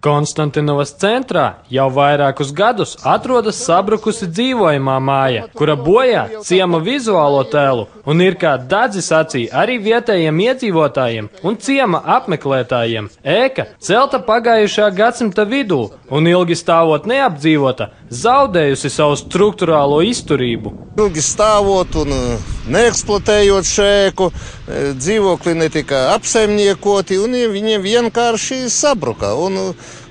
Konstantinovas centrā jau vairākus gadus atrodas sabrukusi dzīvojamā māja, kura bojā ciema vizuālo tēlu un ir kā dadzis acī arī vietējiem iedzīvotājiem un ciema apmeklētājiem. Ēka celta pagājušā gadsimta vidū un ilgi stāvot neapdzīvota, zaudējusi savu struktūrālo izturību. Ilgi stāvot un neeksploatējot šēku, dzīvokli netika apsaimniekoti un viņiem vienkārši sabruka.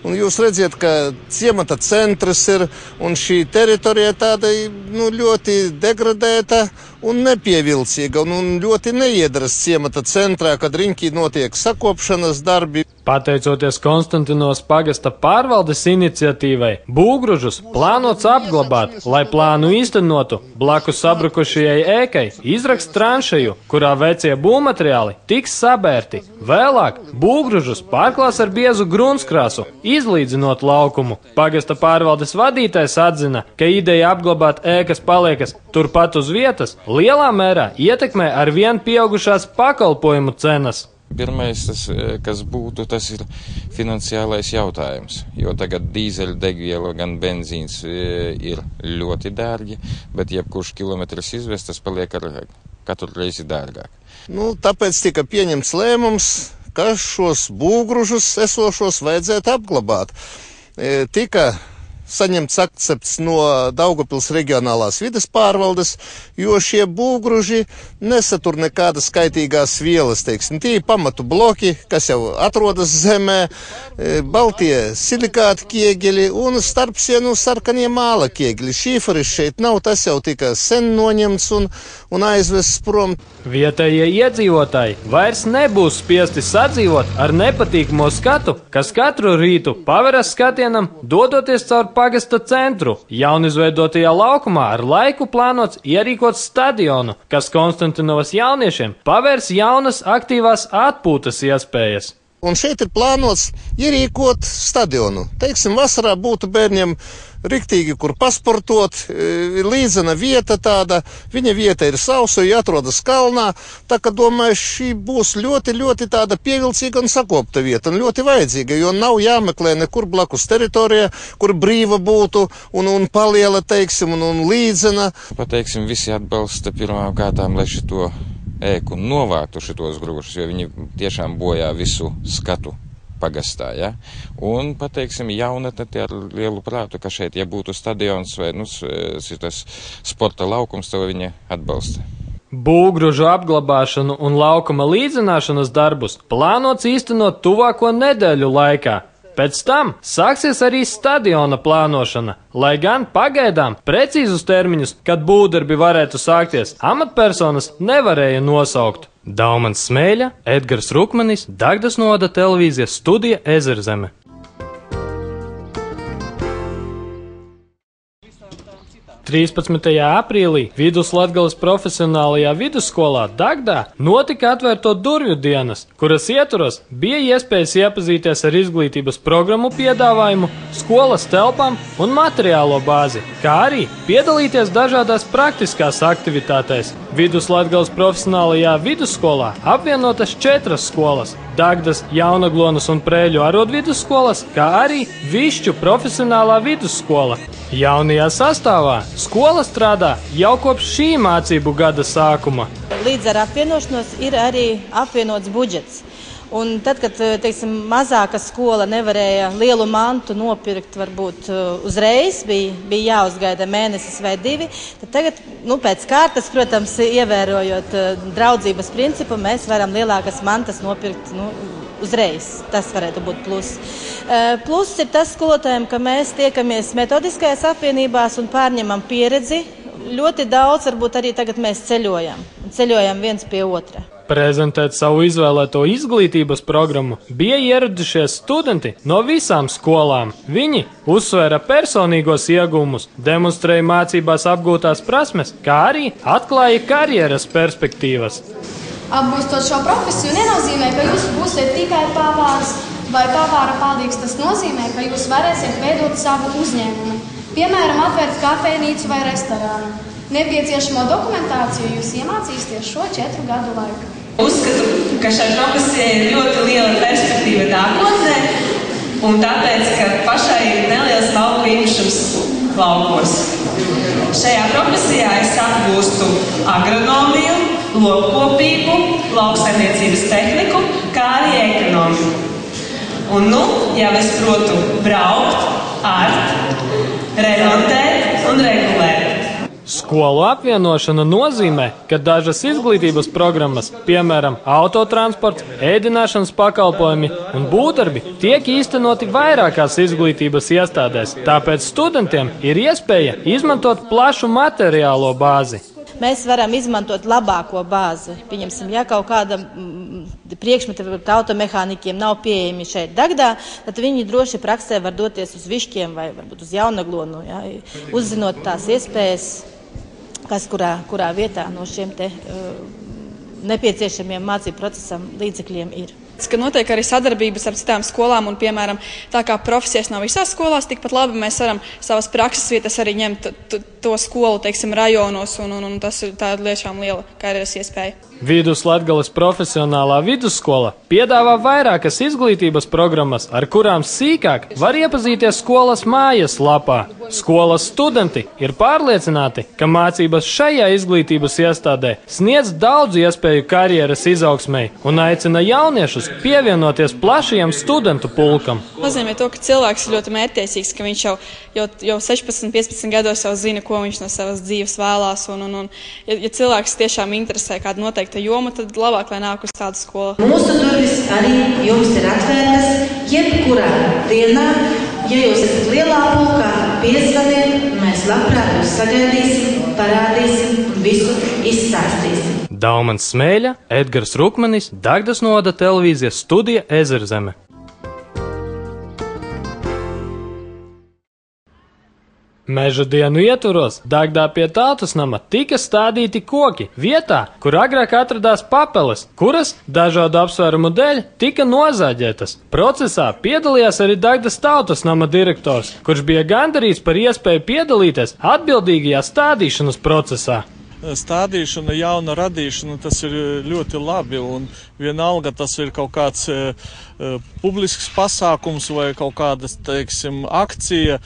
Un jūs redziet, ka ciemata centrs ir un šī teritorija tāda ļoti degradēta un nepievilcīga un ļoti neiedaras ciemata centrā, kad riņķī notiek sakopšanas darbi. Pateicoties Konstantinovas pagasta pārvaldes iniciatīvai, Būvgružus plānots apglabāt, lai plānu īstenotu blakus sabrukušajai ēkai izrakst tranšeju, kurā vecie būvmateriāli tiks sabērti. Vēlāk Būvgružus pārklās ar biezu gruntskrāsu, izlīdzinot laukumu. Pagasta pārvaldes vadītājs atzina, ka ideja apglabāt ēkas paliekas turpat uz vietas lielā mērā ietekmē ar vien pieaugušās pakalpojumu cenas. Pirmais, kas būtu, tas ir finansiālais jautājums, jo tagad dīzeļdegviela gan benzīns ir ļoti dārgi, bet jebkurš kilometrs izvest, tas paliek katru reizi dārgāk. Tāpēc tika pieņemts lēmums, ka šos būvgružus esošos vajadzētu apglabāt. Tika saņemts akcepts no Daugavpils reģionālās vides pārvaldes, jo šie būvgruži nesatur nekādas kaitīgās vielas, teiksim. Tie pamatu bloki, kas jau atrodas zemē, baltie silikāti ķieģeļi un starpsienu sarkanie māla ķieģeļi. Šīferis šeit nav, tas jau tika sen noņemts un aizvests prom. Vietējie iedzīvotāji vairs nebūs spiesti sadzīvot ar nepatīkamo skatu, kas katru rītu paveras skatienam, dodoties caur pagasta centru. Jaunizveidotajā laukumā ar laiku plānots ierīkot stadionu, kas Konstantinovas jauniešiem pavērs jaunas aktīvās atpūtas iespējas. Un šeit ir plānots ierīkot stadionu. Teiksim, vasarā būtu bērniem riktīgi, kur pasportot, līdzena vieta tāda, viņa vieta ir sausa, ja atrodas kalnā, tā ka, domāju, šī būs ļoti tāda pievilcīga un sakopta vieta, un ļoti vajadzīga, jo nav jāmeklē nekur blakus teritorija, kur brīva būtu, un paliela, teiksim, un līdzena. Pateiksim, visi atbalsta pirmām kārtām, lai šito ēku novāktu šitos grūžus, jo viņi tiešām bojā visu skatu pagastā, ja? Un, pateiksim, jaunatne ar lielu prātu, ka šeit, ja būtu stadions vai, šitas sporta laukums, to viņi atbalsta. Būvgružu apglabāšanu un laukuma līdzināšanas darbus plānots īstenot tuvāko nedēļu laikā. Pēc tam sāksies arī stadiona plānošana, lai gan pagaidām precīzus termiņus, kad būvdarbi varētu sākties, amatpersonas nevarēja nosaukt. Daumans Smēļa, Edgars Rukmanis, Dagdas novada televīzijas studija Ezerzeme. 13. aprīlī Viduslatgales profesionālajā vidusskolā Dagdā notika atvērto durvju dienas, kuras ietvaros bija iespējas iepazīties ar izglītības programmu piedāvājumu, skolas telpām un materiālo bāzi, kā arī piedalīties dažādās praktiskās aktivitātēs. Viduslatgales profesionālajā vidusskolā apvienotas 4 skolas – Dagdas, Jaunaglonas un Prēļu arodvidusskolas, kā arī Višķu profesionālā vidusskola. Jaunajā sastāvā skola strādā jau kopš šī mācību gada sākuma. Līdz ar apvienošanos ir arī apvienots budžets. Un tad, kad, teiksim, mazāka skola nevarēja lielu mantu nopirkt varbūt uzreiz, bija jāuzgaida mēnesis vai 2, tad tagad, pēc kārtas, protams, ievērojot draudzības principu, mēs varam lielākas mantas nopirkt, uzreiz. Tas varētu būt pluss. Pluss ir tas skolotājiem, ka mēs tiekamies metodiskajās apvienībās un pārņemam pieredzi. Ļoti daudz, varbūt arī tagad mēs ceļojam viens pie otra. Prezentēt savu izvēlēto izglītības programmu bija ieradušies studenti no visām skolām. Viņi uzsvēra personīgos iegūmus, demonstrēja mācībās apgūtās prasmes, kā arī atklāja karjeras perspektīvas. Apgūstot šo profesiju nenozīmē, ka jūs būsiet tikai pavārs vai pavāra palīgs. Tas nozīmē, ka jūs varēsiet veidot savu uzņēmumu, piemēram, atvērt kafejnīcu vai restorānu. Nepieciešamo dokumentāciju jūs iemācīsieties šo 4 gadu laikā. Uzskatu, ka šai profesijai ir ļoti liela perspektīva nākotnē, un tāpēc, ka pašai ir neliels lauku īpašums laukos. Šajā profesijā es apgūstu agronomiju, lopkopību, lauksaimniecības tehniku, kā arī ekonomiku. Un jau es protu braukt, ārt, remontēt un regulēt. Skolu apvienošana nozīmē, ka dažas izglītības programmas, piemēram, autotransports, ēdināšanas pakalpojumi un būvdarbi, tiek īstenoti vairākās izglītības iestādēs, tāpēc studentiem ir iespēja izmantot plašu materiālo bāzi. Mēs varam izmantot labāko bāzi. Pieņemsim, ja kaut kāda priekšmeta automehānikiem nav pieejami šeit Dagdā, tad viņi droši praksē var doties uz Višķiem vai varbūt uz Jaunaglonu, ja, uzzinot tās iespējas, kas kurā vietā no šiem te nepieciešamiem mācību procesam līdzekļiem ir. Ka notiek arī sadarbības ar citām skolām un, piemēram, tā kā profesijas nav visās skolās, tikpat labi mēs varam savas prakses vietas arī ņemt to skolu, teiksim, rajonos, un tas ir tāda liešām liela karjeras iespēja. Viduslatgales profesionālā vidusskola piedāvā vairākas izglītības programmas, ar kurām sīkāk var iepazīties skolas mājas lapā. Skolas studenti ir pārliecināti, ka mācības šajā izglītības iestādē sniedz daudz iespēju karjeras izaugsmei un aicina jauniešus pievienoties plašajam studentu pulkam. Nozīmē to, ka cilvēks ir ļoti mērķtiecīgs, ka viņš jau 16, 15 gados jau zina, ko viņš no savas dzīves vēlās. Ja cilvēks tiešām interesē kādu noteiktu jomu, tad labāk, lai nāk uz tādu skolu. Mūsu durvis arī jums ir atvērtas jebkurā dienā. Ja jūs esat lielā pulkā, piezvaniet, mēs labprāt jūs sagaidīsim, parādīsim un visu izstāstīsim. Daumans Smēļa, Edgars Rukmanis, Dagdas novada televīzijas studija Ezerzeme. Meža dienu ietvaros Dagdā pie Tautas nama tika stādīti koki vietā, kur agrāk atradās papeles, kuras dažādu apsvērumu dēļ tika nozāģētas. Procesā piedalījās arī Dagdas Tautas nama direktors, kurš bija gandarīts par iespēju piedalīties atbildīgajā stādīšanas procesā. Stādīšana, jauna radīšana, tas ir ļoti labi, un vienalga tas ir kaut kāds publisks pasākums vai kaut kāda, teiksim, akcija,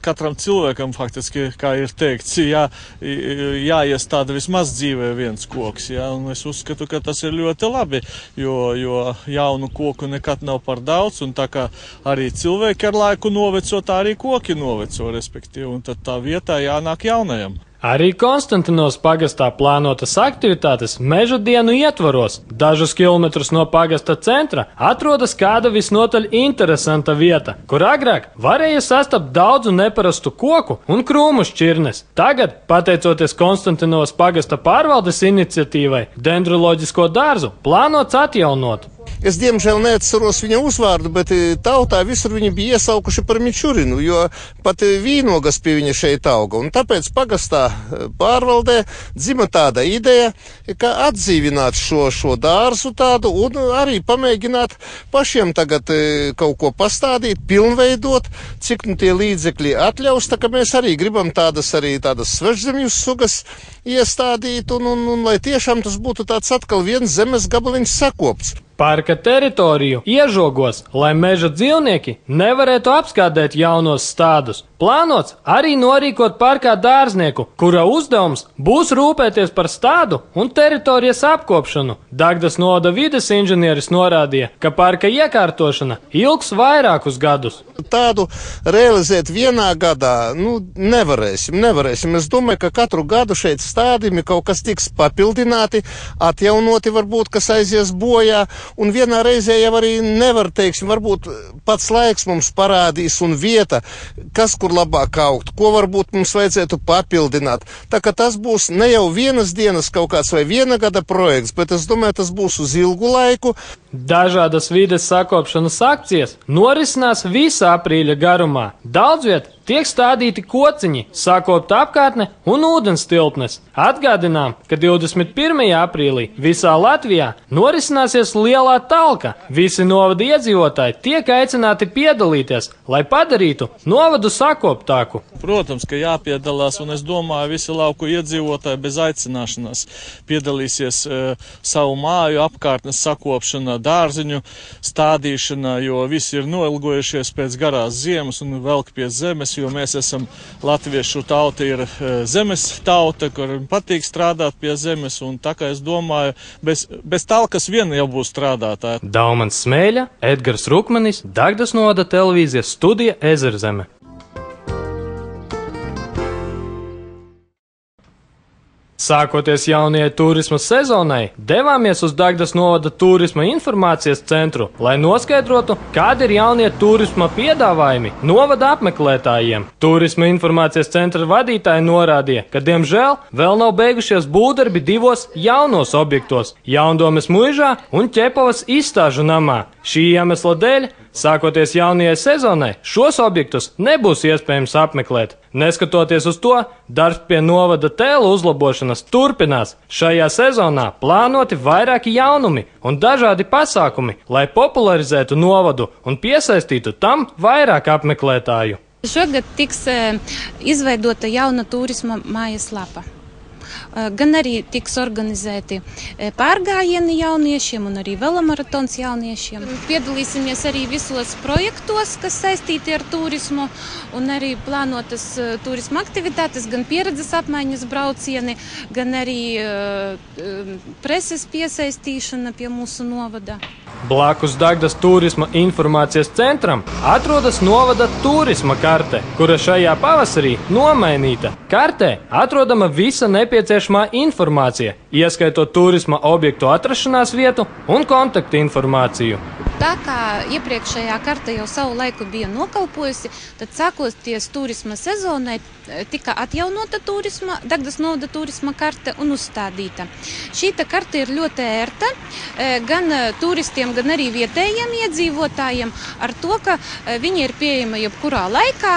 katram cilvēkam faktiski, kā ir teikts, jāiestāda vismaz dzīvē viens koks, un es uzskatu, ka tas ir ļoti labi, jo jaunu koku nekad nav par daudz, un tā kā arī cilvēki ar laiku noveco, tā arī koki noveco, respektīvi, un tad tā vietā jānāk jaunajam. Arī Konstantinos pagastā plānotas aktivitātes meža dienu ietvaros. Dažus kilometrus no pagasta centra atrodas kāda visnotaļ interesanta vieta, kur agrāk varēja sastapt daudzu neparastu koku un krūmu šķirnes. Tagad, pateicoties Konstantinos pagasta pārvaldes iniciatīvai, dendroloģisko dārzu plānots atjaunot. Es, diemžēl, neatceros viņa uzvārdu, bet tautā visur viņi bija iesaukuši par Mičurinu, jo pat vīnogas pie viņa šeit auga. Un tāpēc pagastā pārvaldē dzima tāda ideja, ka atdzīvināt šo dārzu tādu un arī pamēģināt pašiem tagad kaut ko pastādīt, pilnveidot, cik tie līdzekļi atļaus, tā ka mēs arī gribam tādas svešzemju sugas iestādīt un lai tiešām tas būtu tāds atkal viens zemes gabaliņš sakopts. Parka teritoriju iežogos, lai meža dzīvnieki nevarētu apskādēt jaunos stādus. Plānots arī norīkot parkā dārznieku, kura uzdevums būs rūpēties par stádu un teritorijas apkopšanu. Dagdas novada vides inženieris norādīja, ka parka iekārtošana ilgs vairākus gadus. Tādu realizēt vienā gadā, nevarēsim. Es domāju, ka katru gadu šeit stādījumi kaut kas tiks papildināti, atjaunoti varbūt, kas aizies bojā. un vienā reizē jau arī nevar, teiksim, varbūt pats laiks mums parādīs un vieta, kas kur labāk augt, ko varbūt mums vajadzētu papildināt. Tā ka tas būs ne jau vienas dienas kaut kāds vai viena gada projekts, bet es domāju, tas būs uz ilgu laiku. Dažādas vides sakopšanas akcijas norisinās visa aprīļa garumā. Daudz viet tiek stādīti kociņi, sakopta apkārtne un ūdens tilpnes. Atgādinām, ka 21. aprīlī visā Latvijā norisināsies lielā talka. Visi novada iedzīvotāji tiek aicināti piedalīties, lai padarītu novadu sakoptāku. Protams, ka jāpiedalās, un es domāju, visi lauku iedzīvotāji bez aicināšanās piedalīsies savu māju apkārtnes sakopšanā, dārziņu stādīšanā, jo visi ir noilgojušies pēc garās ziemas un velk pie zemes, jo mēs esam latviešu tauta, ir zemes tauta, kur patīk strādāt pie zemes, un tā kā es domāju, bez talkas vien jau būs strādātāji. Daumans Smēļa, Edgars Rukmanis, Dagdas novada televīzijas studija Ezerzeme. Sākoties jaunajai turisma sezonai, devāmies uz Dagdas novada turisma informācijas centru, lai noskaidrotu, kādi ir jaunie turisma piedāvājumi novada apmeklētājiem. Turisma informācijas centra vadītāji norādīja, ka, diemžēl, vēl nav beigušies būvdarbi divos jaunos objektos – Jaundomes muižā un Ķepavas izstāžu namā. Šī iemesla dēļ, sākoties jaunajai sezonai, šos objektus nebūs iespējams apmeklēt. Neskatoties uz to, darbs pie novada tēlu uzlabošanas turpinās. Šajā sezonā plānoti vairāki jaunumi un dažādi pasākumi, lai popularizētu novadu un piesaistītu tam vairāk apmeklētāju. Šogad tiks izveidota jauna turisma mājaslapa. Gan arī tiks organizēti pārgājieni jauniešiem un arī velomaratons jauniešiem. Piedalīsimies arī visos projektos, kas saistīti ar turismu, un arī plānotas turisma aktivitātes, gan pieredzes apmaiņas braucieni, gan arī preses piesaistīšana pie mūsu novada. Blakus Dagdas turisma informācijas centram atrodas novada turisma karte, kura šajā pavasarī nomainīta. Kartē atrodama visa nepieciešamā informācija, ieskaitot turisma objektu atrašanās vietu un kontaktu informāciju. Tā kā iepriekšējā karte jau savu laiku bija nokalpojusi, tad sākoties turisma sezonai tika atjaunota Dagdas novada turisma karte un uzstādīta. Šīta karte ir ļoti ērta gan turistiem, gan arī vietējiem iedzīvotājiem, ar to, ka viņi ir pieejama jebkurā laikā,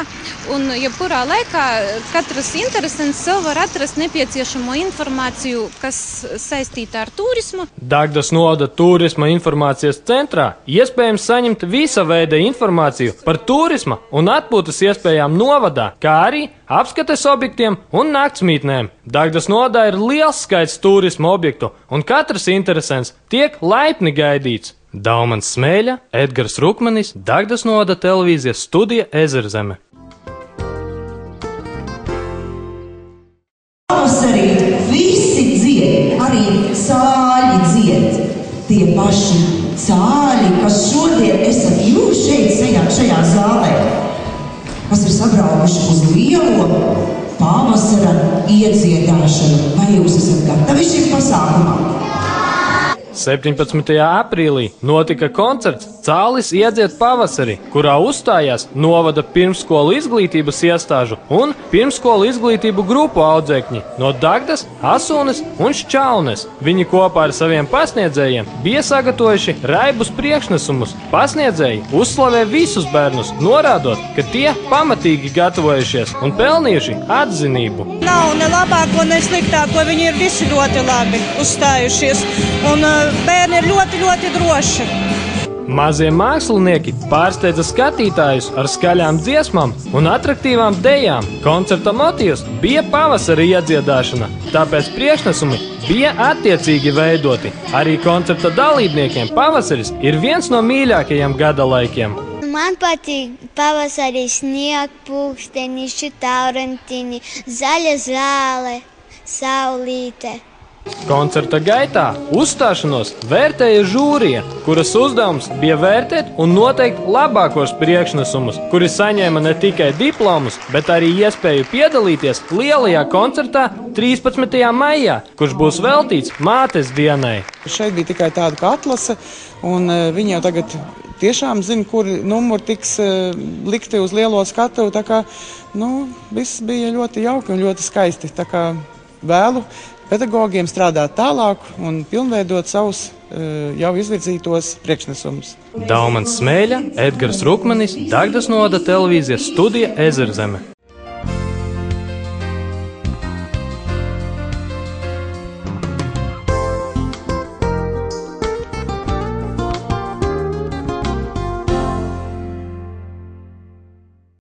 un jebkurā laikā katrs interesants sev var atrast nepieciešamo informāciju, kas saistīta ar turismu. Dagdas novada turisma informācijas centrā iespējams saņemt visa veida informāciju par turisma un atpūtas iespējām novadā, kā arī apskates objektiem un naktsmītnēm. Dagdas novadā ir liels skaits turisma objektu, un katrs interesants tiek laipni gaidīts. Daumans Smēļa, Edgars Rukmanis, Dagdas novada televīzijas studija Ezerzeme. Pavasarī visi dzied, arī sāļi dzied. Tie paši sāļi, kas šodien esat jūs šeit šajā zālē, kas ir sabraukuši uz lielo pavasara iedziedāšanu. Vai jūs esat gatavi šim pasākumam? 17. aprīlī notika koncerts Cālis iedzied pavasari, kurā uzstājās novada pirmsskolu izglītības iestāžu un pirmsskolu izglītību grupu audzēkņi no Dagdas, Asūnes un Šķaunes. Viņi kopā ar saviem pasniedzējiem bija sagatavojuši raibus priekšnesumus. Pasniedzēji uzslavē visus bērnus, norādot, ka tie pamatīgi gatavojušies un pelnījuši atzinību. Nav ne labāko, ne sliktāko, viņi ir visi ļoti labi uzstājušies. Un bērni ir ļoti, ļoti droši. Mazie mākslinieki pārsteidza skatītājus ar skaļām dziesmām un atraktīvām dejām. Koncerta motīvs bija pavasara iedziedāšana, tāpēc priekšnesumi bija attiecīgi veidoti. Arī koncerta dalībniekiem pavasaris ir viens no mīļākajiem gada laikiem. Man patīk pavasarī snieg, pulksteņi, taurentiņi, zaļa zāle, saulīte. Koncerta gaitā uzstāšanos vērtēja žūrija, kuras uzdevums bija vērtēt un noteikt labākos priekšnesumus, kuri saņēma ne tikai diplomus, bet arī iespēju piedalīties lielajā koncertā 13. maijā, kurš būs veltīts mātes dienai. Šeit bija tikai tāda kā atlase, un viņi jau tagad tiešām zina, kuri numuri tiks likti uz lielo skatuvi, tā kā, viss bija ļoti jauki un ļoti skaisti, tā kā vēlu pedagogiem strādāt tālāk un pilnveidot savus jau izvirzītos priekšnesumus. Daumans Smēļa, Edgars Rukmanis, Dagdas novada televīzijas studija Ezerzeme.